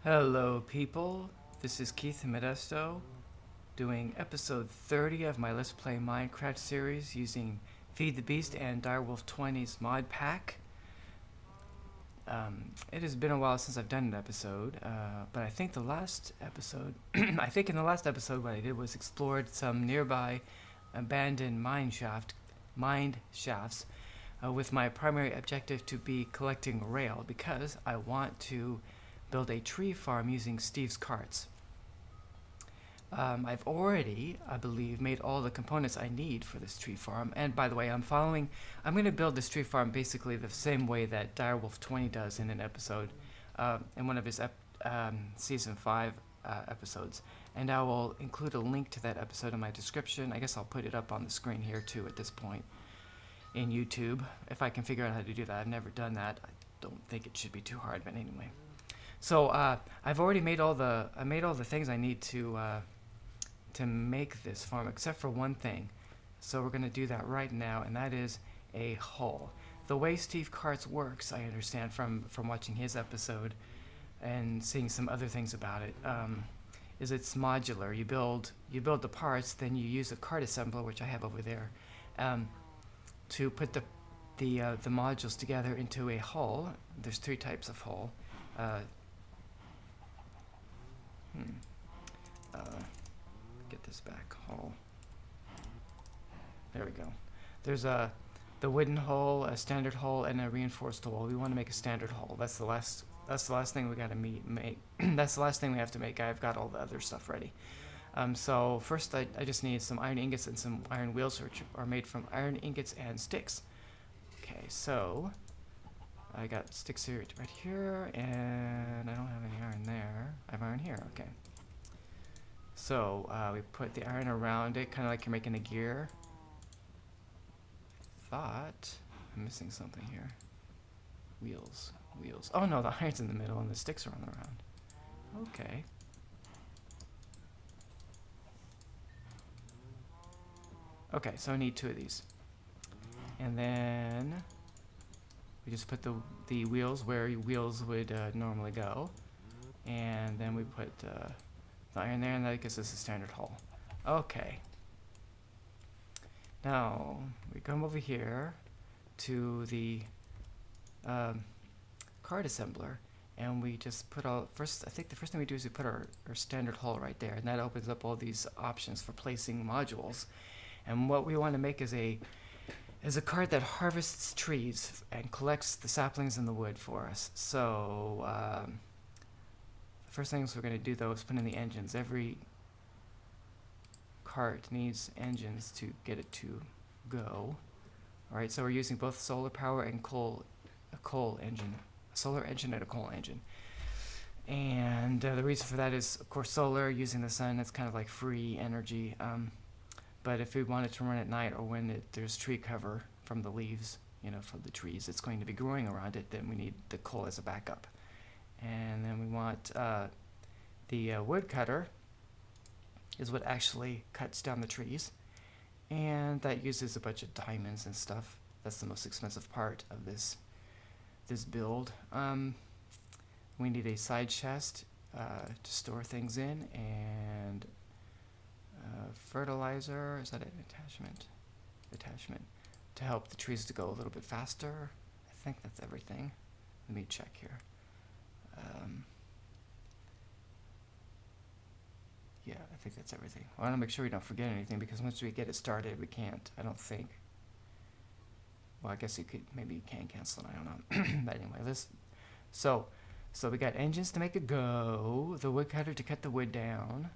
Hello, people. This is Keith Modesto doing episode 30 of my Let's Play Minecraft series using Feed the Beast and Direwolf 20's mod pack. It has been a while since I've done an episode, but I think in the last episode what I did was explored some nearby abandoned mine shafts with my primary objective to be collecting rail because I want to build a tree farm using Steve's carts. I've already, I believe, made all the components I need for this tree farm. And by the way, I'm going to build this tree farm basically the same way that Direwolf 20 does in an episode, in one of his Season 5 episodes. And I will include a link to that episode in my description. I guess I'll put it up on the screen here too at this point in YouTube, if I can figure out how to do that. I've never done that. I don't think it should be too hard, but anyway. So I've already made all the things I need to make this farm, except for one thing. So we're going to do that right now, and that is a hull. The way Steve Carts works, I understand from watching his episode and seeing some other things about it, is it's modular. You build the parts, then you use a cart assembler, which I have over there, to put the modules together into a hull. There's 3 types of hull. Get this back. Hull. There we go. There's the wooden hull, a standard hull, and a reinforced hull. We want to make a standard hull. That's the last thing we got to make. That's the last thing we have to make. I've got all the other stuff ready. So first, I just need some iron ingots and some iron wheels, which are made from iron ingots and sticks. Okay, so I got sticks here, right here, and I don't have any iron there. I have iron here. Okay. So we put the iron around it, kind of like you're making a gear. Thought I'm missing something here. Wheels. Oh no, the iron's in the middle and the sticks are on the round. Okay. Okay, so I need 2 of these. And then we just put the wheels where wheels would normally go. And then we put the iron there, and that gives us a standard hull. Okay. Now, we come over here to the card assembler, and we just put I think the first thing we do is we put our standard hull right there, and that opens up all these options for placing modules. And what we want to make is a cart that harvests trees and collects the saplings and the wood for us. So the first things we're going to do though is put in the engines. Every cart needs engines to get it to go. Alright, so we're using both solar power and a coal engine. A solar engine and a coal engine. And the reason for that is, of course, solar, using the sun, it's kind of like free energy. But if we want it to run at night or when there's tree cover from the leaves, from the trees, it's going to be growing around it, then we need the coal as a backup. And then we want the wood cutter is what actually cuts down the trees. And that uses a bunch of diamonds and stuff. That's the most expensive part of this build. We need a side chest to store things in, and fertilizer, is that an attachment to help the trees to go a little bit faster. I think that's everything. Let me check here. Yeah, I think that's everything. I want to make sure we don't forget anything, because once we get it started, we can't, I don't think. Well, I guess maybe you can cancel it, I don't know. But anyway, so we got engines to make it go, the woodcutter to cut the wood down,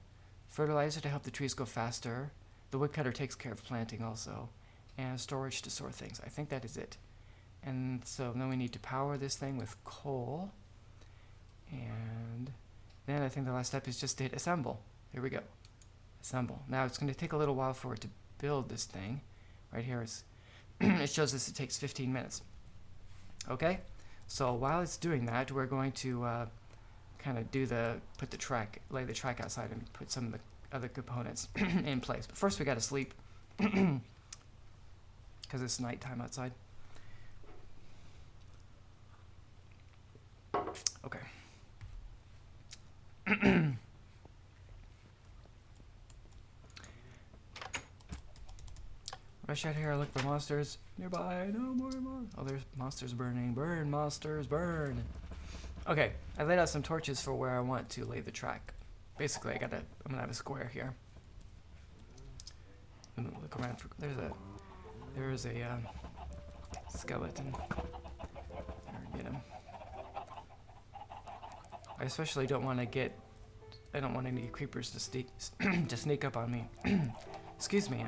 fertilizer to help the trees go faster, the woodcutter takes care of planting also, and storage to store things. I think that is it. And so then we need to power this thing with coal, and then I think the last step is just to hit assemble. Here we go. Assemble. Now it's going to take a little while for it to build this thing. Right here is it shows us it takes 15 minutes. Okay? So while it's doing that, we're going to kind of lay the track outside and put some of the other components in place. But first we got to sleep because it's nighttime outside. Okay. rush out here, look for monsters. Nearby, no more monsters. Oh, there's monsters burning. Burn, monsters, burn. Okay, I laid out some torches for where I want to lay the track. Basically, I'm gonna have a square here. Look around for, there's a skeleton. There, get him. I especially don't want any creepers to sneak up on me. Excuse me,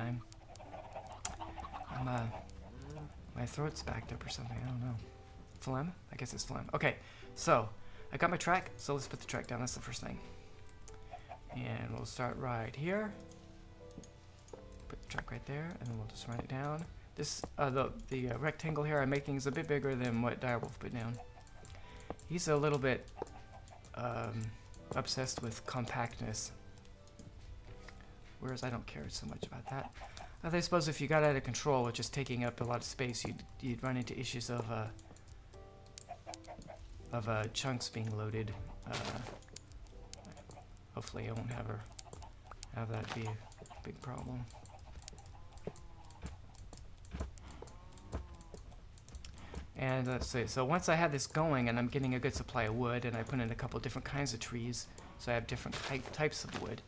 my throat's backed up or something, I don't know. Phlegm? I guess it's phlegm. Okay, so I got my track, so let's put the track down, that's the first thing. And we'll start right here. Put the track right there, and then we'll just run it down. This, the rectangle here I'm making is a bit bigger than what Direwolf put down. He's a little bit obsessed with compactness, whereas I don't care so much about that. I suppose if you got out of control with just taking up a lot of space, you'd run into issues of chunks being loaded. Hopefully I won't have that be a big problem. And let's see, so once I have this going and I'm getting a good supply of wood, and I put in a couple different kinds of trees, so I have different types of wood,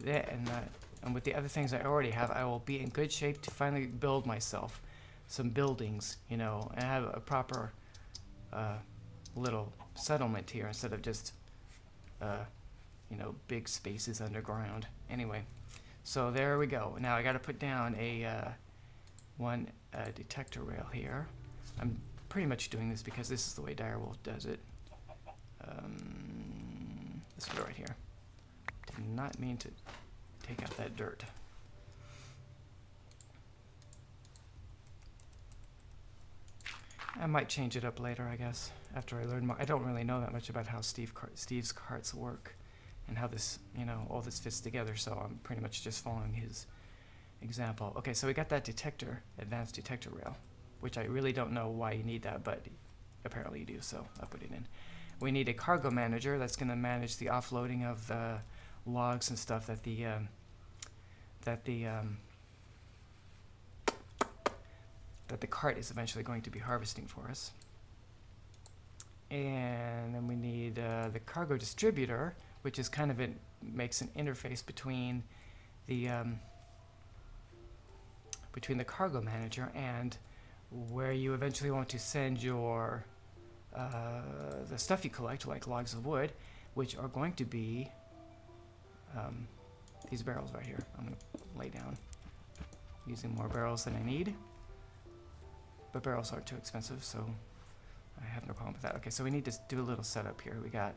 and with the other things I already have, I will be in good shape to finally build myself some buildings, you know, and have a proper little settlement here instead of just, you know, big spaces underground. Anyway, so there we go. Now I got to put down a one detector rail here. I'm pretty much doing this because this is the way Direwolf does it. This one right here. Did not mean to take out that dirt. I might change it up later, I guess, after I learn more. I don't really know that much about how Steve's carts work and how this, you know, all this fits together, so I'm pretty much just following his example. Okay, so we got that detector, advanced detector rail, which I really don't know why you need that, but apparently you do, so I'll put it in. We need a cargo manager that's going to manage the offloading of the logs and stuff that the cart is eventually going to be harvesting for us. And then we need the cargo distributor, which is kind of makes an interface between the cargo manager and where you eventually want to send your the stuff you collect, like logs of wood, which are going to be these barrels right here. I'm going to lay down using more barrels than I need, but barrels aren't too expensive, so I have no problem with that. Okay, so we need to do a little setup here. We got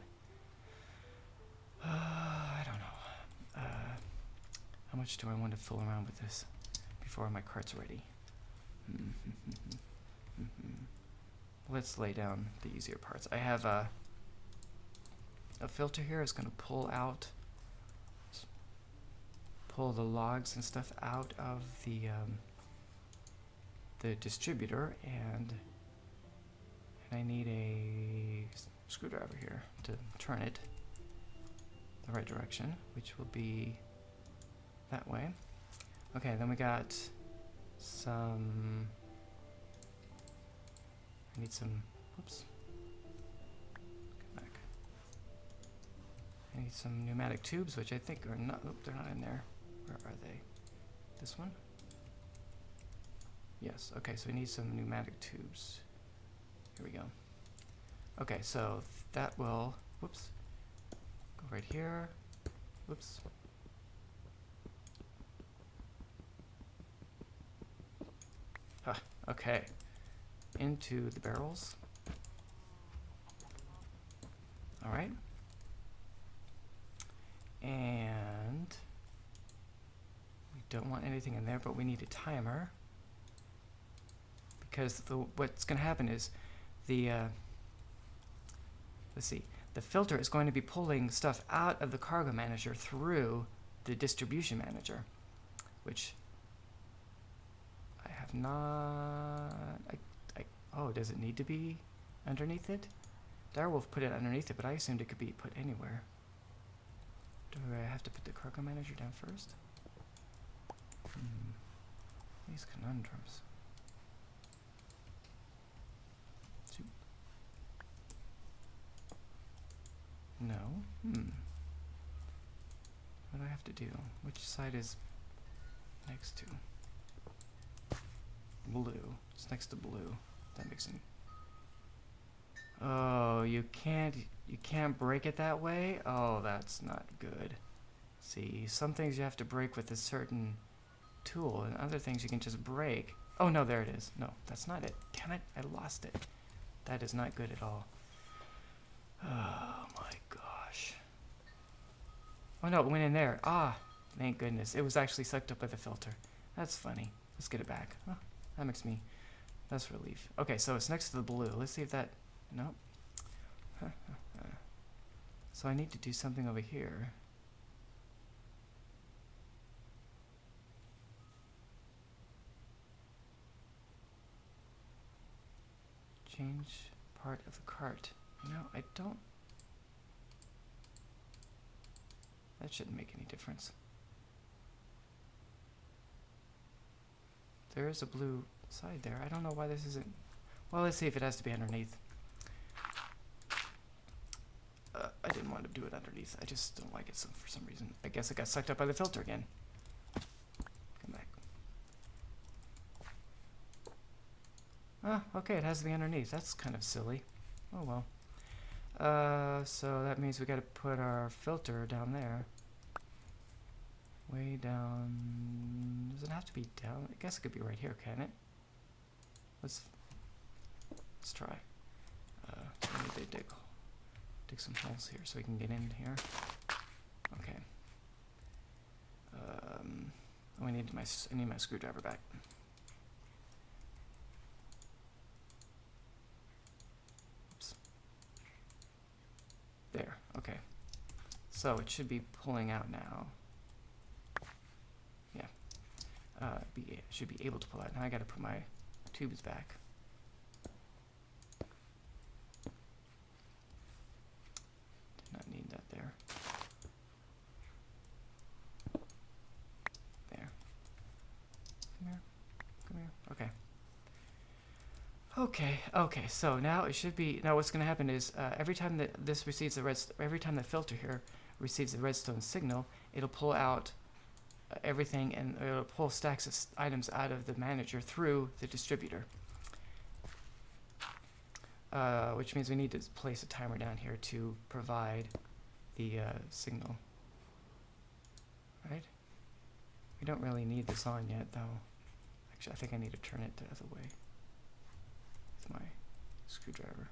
I don't know, how much do I want to fool around with this before my cart's ready? Let's lay down the easier parts. I have a filter here. It's going to pull the logs and stuff out of the distributor, and I need a screwdriver here to turn it the right direction, which will be that way. Okay, then we got some, I need some, whoops, get back. I need some pneumatic tubes, which I think are not, oh, they're not in there. Where are they? This one? Yes, okay, so we need some pneumatic tubes. Here we go. Okay, so that will, whoops, go right here, whoops. Ah, okay, into the barrels. All right. And we don't want anything in there, but we need a timer, because what's going to happen is the let's see, the filter is going to be pulling stuff out of the cargo manager through the distribution manager, which I have not. Oh, does it need to be underneath it? Direwolf put it underneath it, but I assumed it could be put anywhere. Do I have to put the cargo manager down first? These conundrums. No. What do I have to do? Which side is next to? Blue. It's next to blue. That makes any. Oh, you can't break it that way? Oh, that's not good. See, some things you have to break with a certain tool, and other things you can just break. Oh no, there it is. No, that's not it. Damn it, I lost it. That is not good at all. Oh my gosh. Oh no, it went in there. Ah, thank goodness. It was actually sucked up by the filter. That's funny. Let's get it back. Oh, that makes me... That's relief. Okay, so it's next to the blue. Let's see if that... Nope. So I need to do something over here. Change part of the cart. No, I don't... That shouldn't make any difference. There is a blue side there. I don't know why this isn't... Well, let's see if it has to be underneath. I didn't want to do it underneath. I just don't like it for some reason. I guess it got sucked up by the filter again. Come back. Ah, okay, it has to be underneath. That's kind of silly. Oh well. So that means we got to put our filter down there. Way down. Does it have to be down? I guess it could be right here, can it? Let's try. We need to dig some holes here so we can get in here. Okay. I need my screwdriver back. Oops. There. Okay. So it should be pulling out now. Yeah. Should be able to pull out. Now I got to put my tubes back. Did not need that there. There. Come here. Come here. Okay. Okay. So now it should be. Now what's going to happen is every time that this receives every time the filter here receives the redstone signal, it'll pull out everything, and it'll pull stacks of items out of the manager through the distributor. Which means we need to place a timer down here to provide the signal. Right? We don't really need this on yet, though. Actually, I think I need to turn it the other way with my screwdriver.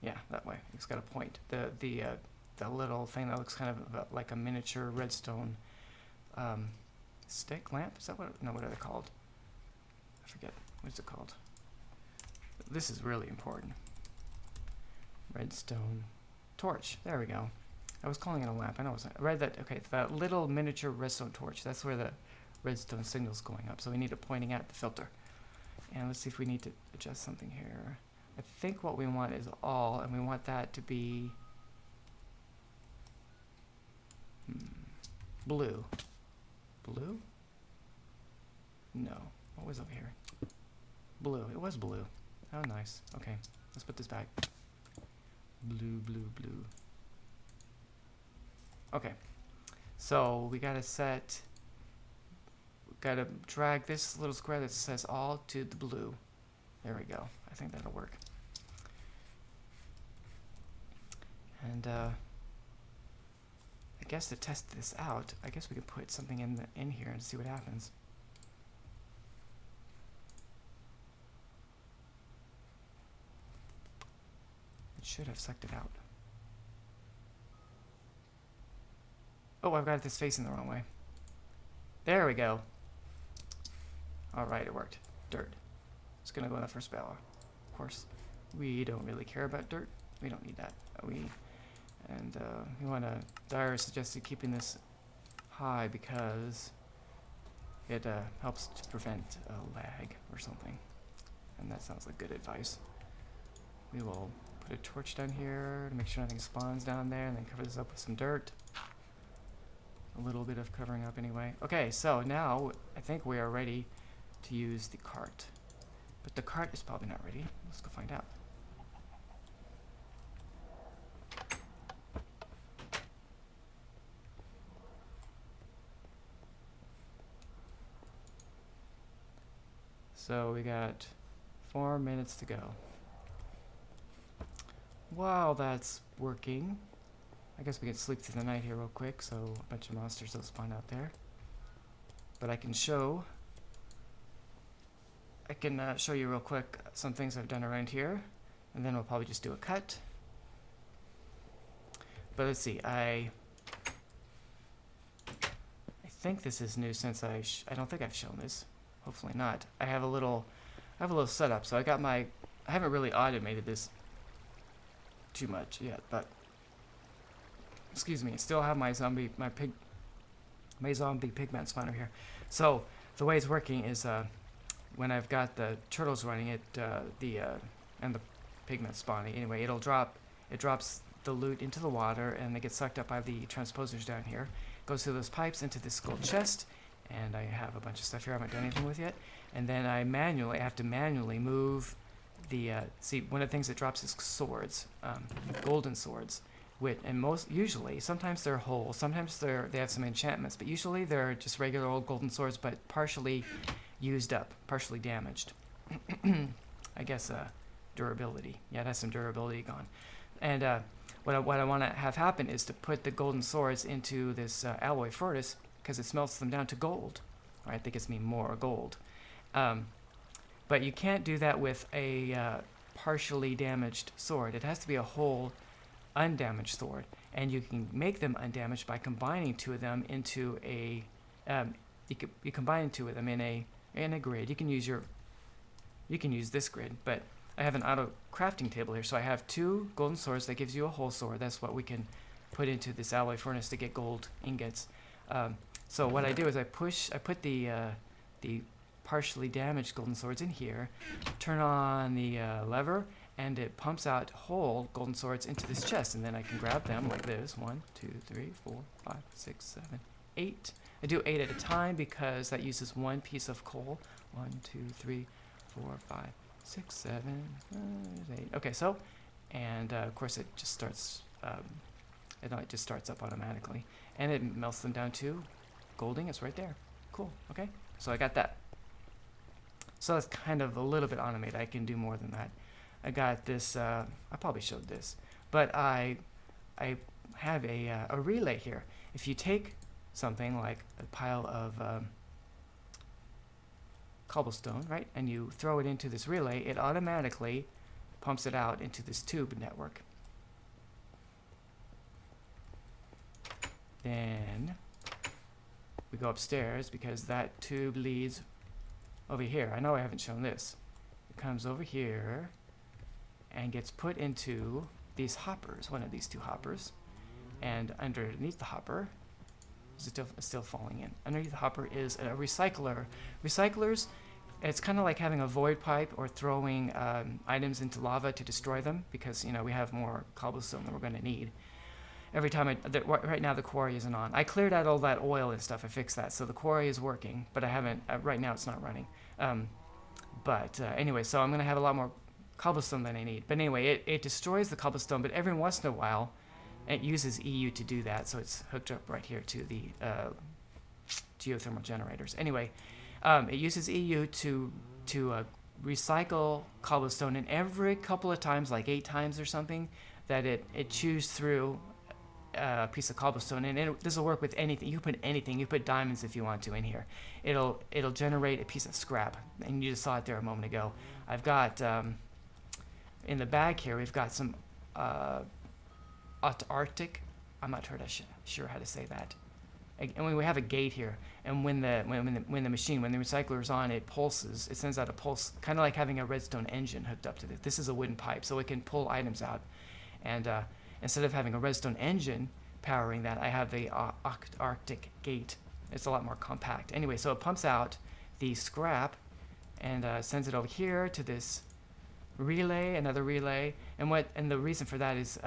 Yeah, that way. It's got a point. The little thing that looks kind of like a miniature redstone stick lamp. Is that what? No, what are they called? I forget. What is it called? This is really important. Redstone torch. There we go. I was calling it a lamp. I know. I read that. Okay, that little miniature redstone torch. That's where the redstone signal's going up. So we need it pointing at the filter. And let's see if we need to adjust something here. I think what we want is all, and we want that to be blue. Blue? No. What was over here? Blue. It was blue. Oh, nice. Okay. Let's put this back. Blue, blue, blue. Okay. So we gotta drag this little square that says all to the blue. There we go. I think that'll work. And I guess to test this out, I guess we could put something in here and see what happens. It should have sucked it out. Oh, I've got this facing the wrong way. There we go. Alright, it worked. Dirt. It's gonna go in the first barrel. Of course, we don't really care about dirt. We don't need that. You want to... Dyer suggested keeping this high because it helps to prevent lag or something. And that sounds like good advice. We will put a torch down here to make sure nothing spawns down there, and then cover this up with some dirt. a little bit of covering up anyway. Okay, so now I think we are ready to use the cart. But the cart is probably not ready. Let's go find out. So we got 4 minutes to go. Wow, that's working. I guess we can sleep through the night here real quick, so a bunch of monsters will spawn out there. But I can show you real quick some things I've done around here, and then we'll probably just do a cut. But let's see, I think this is new since I don't think I've shown this. Hopefully not. I have a little setup. So I haven't really automated this too much yet, but excuse me, I still have my zombie pigman spawner here. So the way it's working is when I've got the turtles running it, and the pigment spawning. Anyway, it drops the loot into the water, and they get sucked up by the transposers down here. Goes through those pipes into this gold chest, and I have a bunch of stuff here I haven't done anything with yet. And then I have to manually move the see, one of the things that drops is swords, golden swords. Usually, sometimes they're whole, sometimes they have some enchantments, but usually they're just regular old golden swords, but partially used up, partially damaged. I guess durability. Yeah, it has some durability gone. And what I want to have happen is to put the golden swords into this alloy furnace, because it smelts them down to gold. Right, that gives me more gold. But you can't do that with a partially damaged sword. It has to be a whole undamaged sword, and you can make them undamaged by combining two of them into a you combine two of them in a grid. You can use this grid, but I have an auto crafting table here, so I have 2 golden swords. That gives you a whole sword. That's what we can put into this alloy furnace to get gold ingots. So what I do is I put the partially damaged golden swords in here, turn on the lever, and it pumps out whole golden swords into this chest, and then I can grab them like this. 1, 2, 3, 4, 5, 6, 7, 8. I do 8 at a time because that uses 1 piece of coal. 1, 2, 3, 4, 5, 6, 7, 8. Okay, so, and of course it just starts. It just starts up automatically, and it melts them down to gold ingots right there. Cool. Okay, so I got that. So that's kind of a little bit automated. I can do more than that. I got this. I probably showed this, but I have a relay here. If you take something like a pile of cobblestone, right, and you throw it into this relay, it automatically pumps it out into this tube network. Then we go upstairs because that tube leads over here. I know I haven't shown this. It comes over here and gets put into these hoppers, one of these 2 hoppers. And underneath the hopper, is it still falling in? Underneath the hopper is a recycler. Recyclers, it's kind of like having a void pipe or throwing items into lava to destroy them, because we have more cobblestone than we're going to need. Every time right now the quarry isn't on. I cleared out all that oil and stuff. I fixed that, so the quarry is working, but I haven't. Right now it's not running. Anyway, so I'm gonna have a lot more cobblestone than I need. But anyway, it destroys the cobblestone, but every once in a while, it uses EU to do that. So it's hooked up right here to the geothermal generators. Anyway, it uses EU to recycle cobblestone, and every couple of times, like 8 times or something, that it chews through a piece of cobblestone, and this will work with anything. You put anything. You put diamonds if you want to in here. It'll generate a piece of scrap, and you just saw it there a moment ago. I've got in the bag here. We've got some Arctic. I'm not sure how to say that. And we have a gate here, and when the recycler is on, it pulses. It sends out a pulse, kind of like having a redstone engine hooked up to this. This is a wooden pipe, so it can pull items out, and instead of having a redstone engine powering that, I have the Arctic gate. It's a lot more compact. Anyway, so it pumps out the scrap and sends it over here to this relay, another relay. And the reason for that is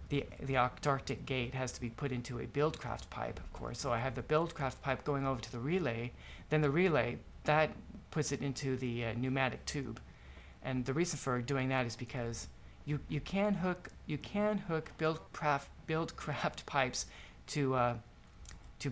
the Antarctic gate has to be put into a Buildcraft pipe, of course. So I have the Buildcraft pipe going over to the relay. Then the relay, that puts it into the pneumatic tube. And the reason for doing that is because you can hook Buildcraft pipes to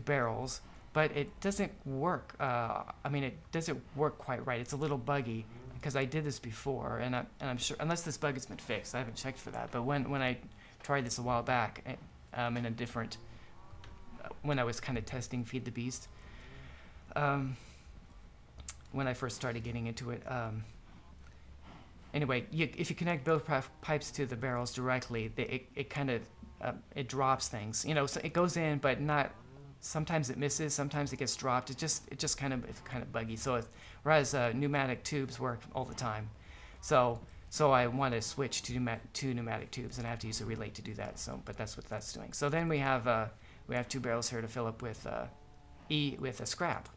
barrels, but it doesn't work. I mean, it doesn't work quite right. It's a little buggy because I did this before, and I'm sure, unless this bug has been fixed, I haven't checked for that. But when I tried this a while back, in a different, when I was kind of testing Feed the Beast, when I first started getting into it. Anyway, if you connect both pipes to the barrels directly, it kind of it drops things. You know, so it goes in, but not. Sometimes it misses. Sometimes it gets dropped. It's kind of buggy. So whereas pneumatic tubes work all the time, so I want to switch to pneumatic tubes, and I have to use a relay to do that. So, but that's what that's doing. So then we have 2 barrels here to fill up with with a scrap.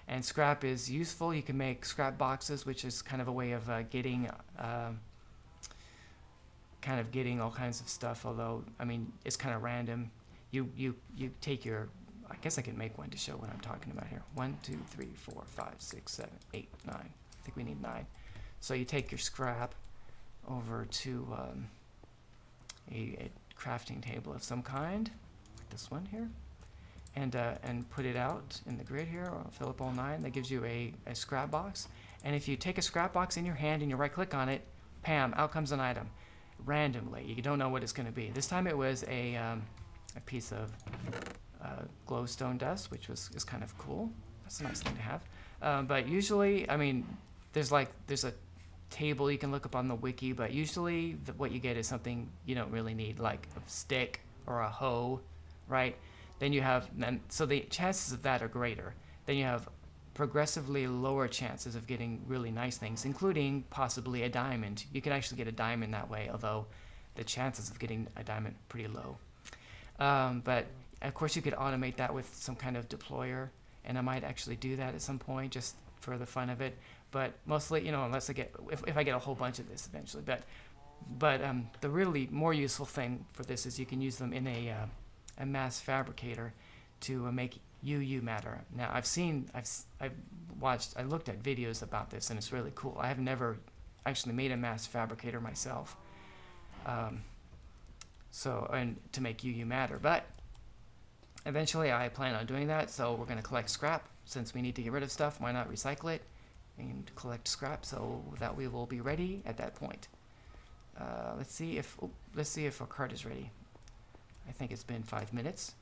And scrap is useful. You can make scrap boxes, which is kind of a way of getting all kinds of stuff. Although, I mean, it's kind of random. You take your, I guess I can make one to show what I'm talking about here. 1, 2, 3, 4, 5, 6, 7, 8, 9. I think we need 9. So you take your scrap over to a crafting table of some kind, like this one here. And put it out in the grid here, or fill up all 9. That gives you a scrap box. And if you take a scrap box in your hand and you right click on it, bam, out comes an item. Randomly, you don't know what it's going to be. This time it was a piece of glowstone dust, which is kind of cool. That's a nice thing to have. But usually, I mean, there's a table you can look up on the wiki, but usually what you get is something you don't really need, like a stick or a hoe, right? Then you have, so the chances of that are greater. Then you have progressively lower chances of getting really nice things, including possibly a diamond. You can actually get a diamond that way, although the chances of getting a diamond are pretty low. But of course you could automate that with some kind of deployer, and I might actually do that at some point just for the fun of it. But mostly, you know, unless I get, if I get a whole bunch of this eventually. But the really more useful thing for this is you can use them in a mass fabricator to make UU matter. Now I've looked at videos about this, and it's really cool. I have never actually made a mass fabricator myself. And to make UU matter, but eventually I plan on doing that. So we're going to collect scrap since we need to get rid of stuff. Why not recycle it and collect scrap so that we will be ready at that point. Let's see if our cart is ready. I think it's been 5 minutes.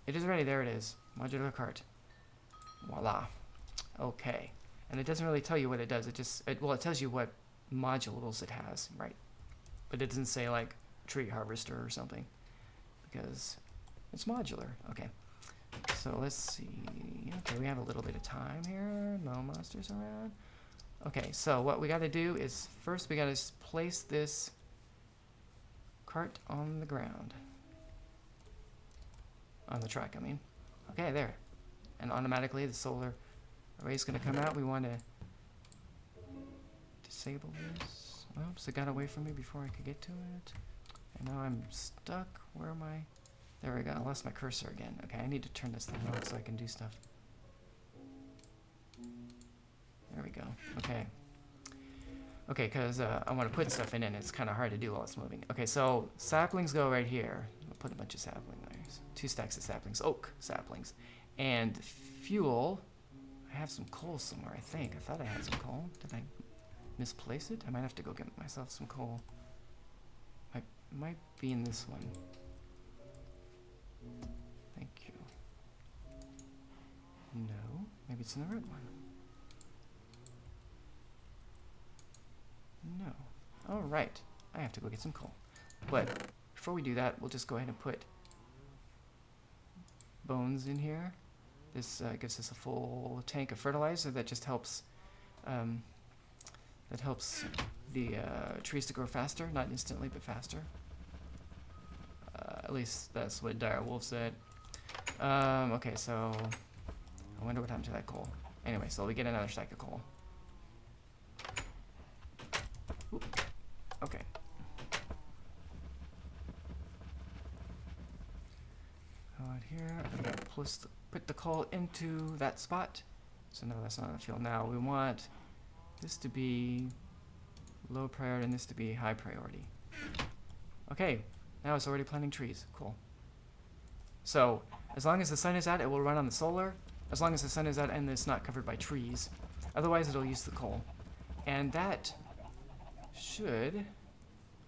It is ready. There it is. Modular cart. Voila. Okay. And it doesn't really tell you what it does. It tells you what modules it has, right? But it doesn't say like tree harvester or something because it's modular. Okay. So let's see. Okay, we have a little bit of time here. No monsters around. Okay, so what we got to do is first we got to place this cart on the ground. On the track, I mean. Okay, there. And automatically the solar array is going to come out. We want to disable this. Oops, it got away from me before I could get to it. And now I'm stuck. Where am I? There we go. I lost my cursor again. Okay, I need to turn this thing on so I can do stuff. There we go. Okay. Okay, because I want to put stuff in it, and it's kind of hard to do while it's moving. Okay, so saplings go right here. I'll put a bunch of saplings. 2 stacks of saplings, oak saplings. And fuel, I have some coal somewhere, I think. I thought I had some coal. Did I misplace it? I might have to go get myself some coal. It might be in this one. Thank you. No, maybe it's in the red one. No. All right. I have to go get some coal. But before we do that, we'll just go ahead and put bones in here. This gives us a full tank of fertilizer that just helps the trees to grow faster, not instantly, but faster. At least that's what Dire Wolf said. Okay, so I wonder what happened to that coal. Anyway, so we get another stack of coal. Oop. Okay. put the coal into that spot. So no, that's not a field. Now we want this to be low priority and this to be high priority. Okay, now it's already planting trees. Cool. So as long as the sun is out, it will run on the solar. As long as the sun is out and it's not covered by trees. Otherwise, it'll use the coal. And that should,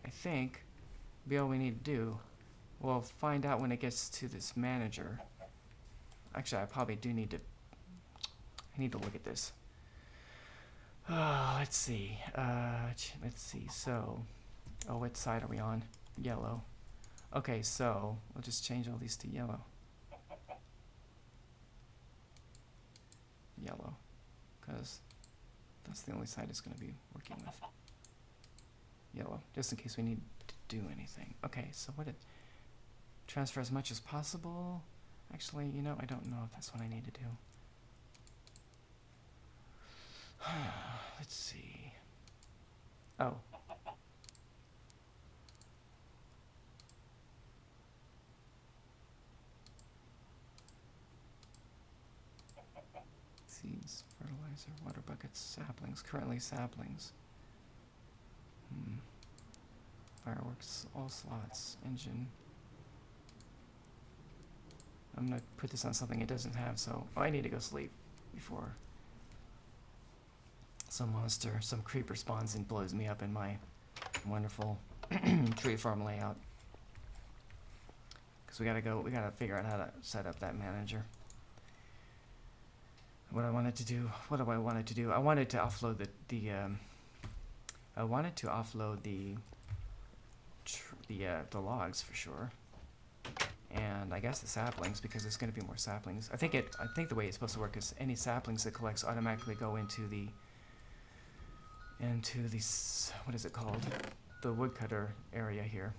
I think, be all we need to do. We'll find out when it gets to this manager. Actually, I probably do need to... I need to look at this. Let's see. Let's see. So, what side are we on? Yellow. Okay, so we'll just change all these to yellow. Yellow, because that's the only side it's going to be working with. Yellow, just in case we need to do anything. Okay, so what it... Transfer as much as possible. Actually, you know, I don't know if that's what I need to do. Let's see. Oh. Seeds, fertilizer, water buckets, saplings. Currently saplings. Fireworks, all slots, engine. I'm gonna put this on something it doesn't have, so I need to go sleep before some monster, some creeper spawns and blows me up in my wonderful tree farm layout. Because we gotta figure out how to set up that manager. What do I wanted to do? I wanted to offload the logs for sure. And I guess the saplings, because there's going to be more saplings. I think the way it's supposed to work is any saplings it collects automatically go into the what is it called? The woodcutter area here.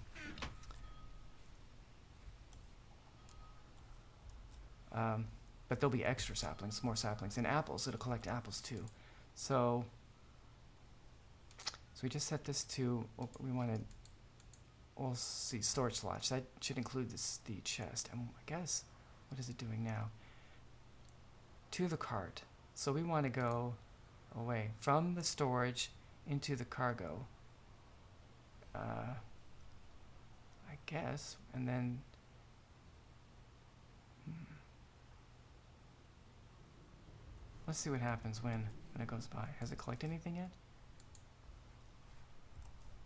But there'll be extra saplings, more saplings, and apples. It'll collect apples too. So we just set this to we wanted. We'll see, storage slots. That should include the chest. And I guess, what is it doing now? To the cart. So we want to go away from the storage into the cargo. I guess, and then... Let's see what happens when it goes by. Has it collected anything yet?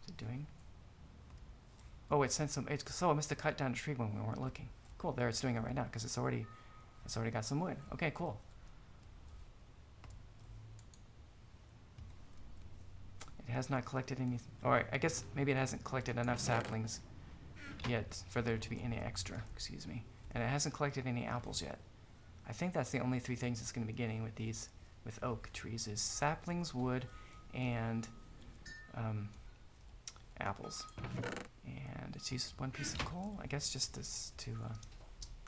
Is it doing? Oh, it sent some. So it must have cut down a tree when we weren't looking. Cool. There, it's doing it right now because it's already got some wood. Okay, cool. It has not collected any. Or I guess maybe it hasn't collected enough saplings yet for there to be any extra. Excuse me. And it hasn't collected any apples yet. I think that's the only three things it's going to be getting with oak trees is saplings, wood, and apples. And it's used one piece of coal, I guess, just to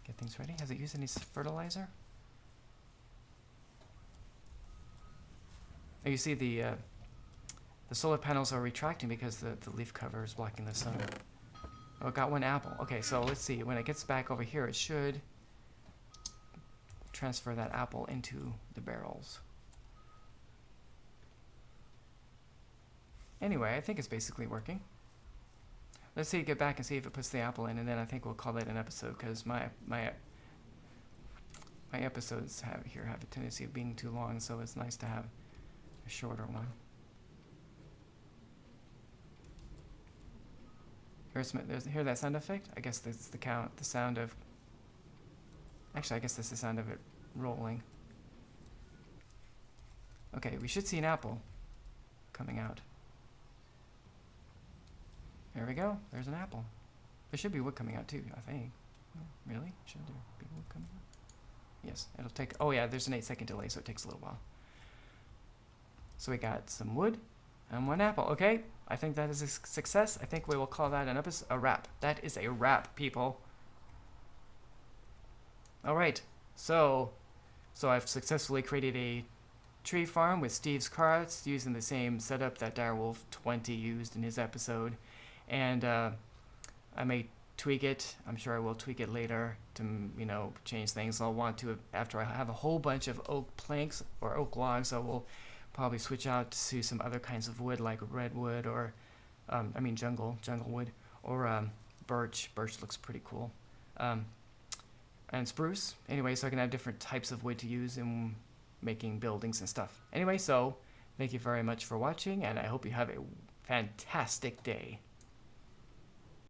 get things ready. Has it used any fertilizer? Oh, you see the solar panels are retracting because the leaf cover is blocking the sun. Oh, it got one apple. Okay, so let's see. When it gets back over here, it should transfer that apple into the barrels. Anyway, I think it's basically working. Let's see, get back and see if it puts the apple in, and then I think we'll call that an episode, because my episodes have a tendency of being too long, so it's nice to have a shorter one. Hear that sound effect? I guess that's the sound of... Actually, I guess that's the sound of it rolling. Okay, we should see an apple coming out. There we go. There's an apple. There should be wood coming out too, I think. Oh, really? Should there be wood coming out? Yes, it'll take... Oh yeah, there's an 8-second delay, so it takes a little while. So we got some wood and one apple. Okay, I think that is a success. I think we will call that a wrap. That is a wrap, people. All right, so I've successfully created a tree farm with Steve's carts using the same setup that Direwolf 20 used in his episode. And I made tweak it. I'm sure I will tweak it later to, change things. I'll want to, after I have a whole bunch of oak planks or oak logs, I will probably switch out to some other kinds of wood like redwood or, jungle wood, or birch. Birch looks pretty cool. And spruce. Anyway, so I can have different types of wood to use in making buildings and stuff. Anyway, so thank you very much for watching, and I hope you have a fantastic day.